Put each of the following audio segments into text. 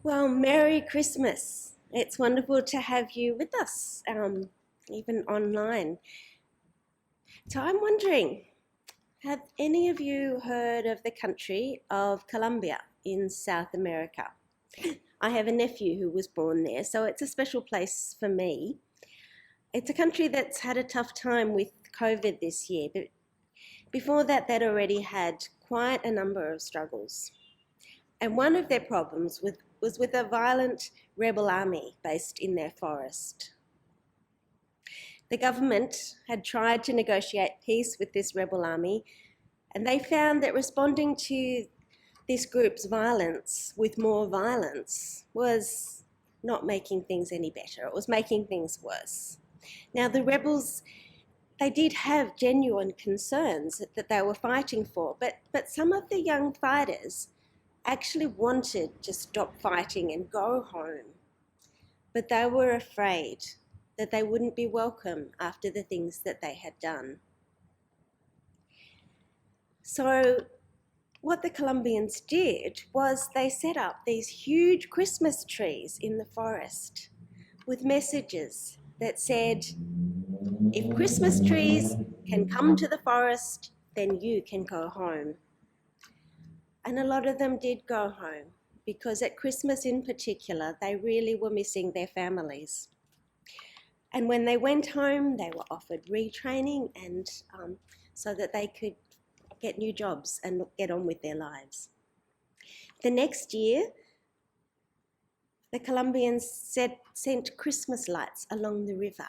Well, Merry Christmas. It's wonderful to have you with us, even online. So I'm wondering, have any of you heard of the country of Colombia in South America? I have a nephew who was born there, so it's a special place for me. It's a country that's had a tough time with COVID this year, but before that, they'd already had quite a number of struggles. And one of their problems was with a violent rebel army based in their forest. The government had tried to negotiate peace with this rebel army, and they found that responding to this group's violence with more violence was not making things any better. It was making things worse. Now, the rebels, they did have genuine concerns that they were fighting for, but some of the young fighters actually wanted to stop fighting and go home, but they were afraid that they wouldn't be welcome after the things that they had done. So what the Colombians did was they set up these huge Christmas trees in the forest with messages that said, if Christmas trees can come to the forest, then you can go home. And a lot of them did go home because at Christmas in particular, they really were missing their families. And when they went home, they were offered retraining and so that they could get new jobs and get on with their lives. The next year, the Colombians sent Christmas lights along the river,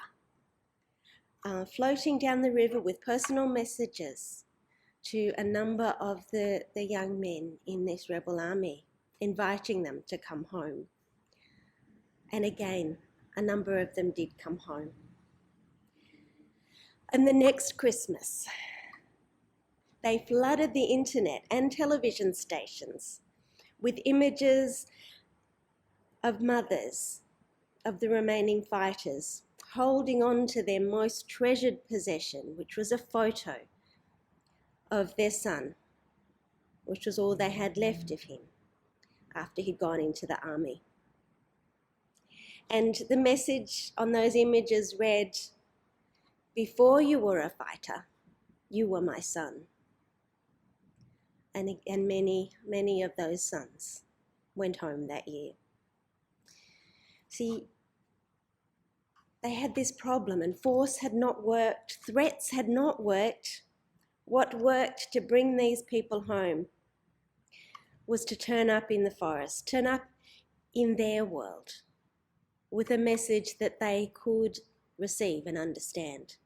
floating down the river with personal messages to a number of the young men in this rebel army, inviting them to come home. And again, a number of them did come home. And the next Christmas, they flooded the internet and television stations with images of mothers of the remaining fighters holding on to their most treasured possession, which was a photo of their son, which was all they had left of him after he'd gone into the army. And the message on those images read, before you were a fighter, you were my son. And many of those sons went home that year. See, they had this problem and force had not worked, threats had not worked. What worked to bring these people home was to turn up in the forest, turn up in their world with a message that they could receive and understand.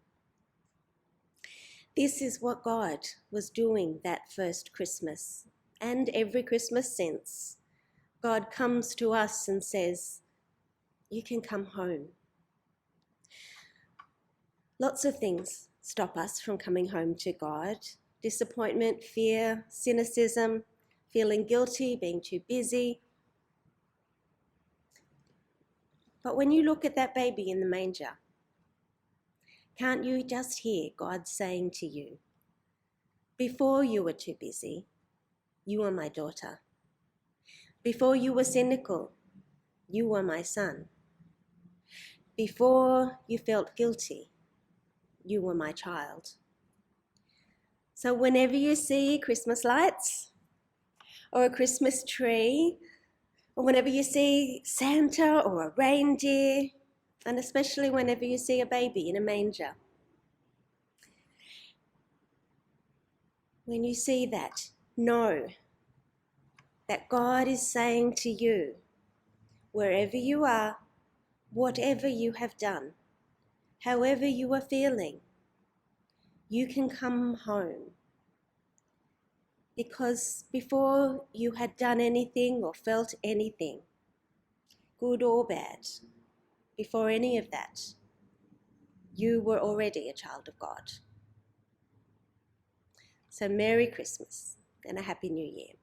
This is what God was doing that first Christmas and every Christmas since. God comes to us and says, you can come home. Lots of things stop us from coming home to God. Disappointment, fear, cynicism, feeling guilty, being too busy. But when you look at that baby in the manger, can't you just hear God saying to you, before you were too busy, you were my daughter. Before you were cynical, you were my son. Before you felt guilty, you were my child. So whenever you see Christmas lights or a Christmas tree, or whenever you see Santa or a reindeer, and especially whenever you see a baby in a manger, when you see that, know that God is saying to you, wherever you are, whatever you have done, however you are feeling, you can come home. Because before you had done anything or felt anything, good or bad, before any of that, you were already a child of God. So Merry Christmas and a Happy New Year.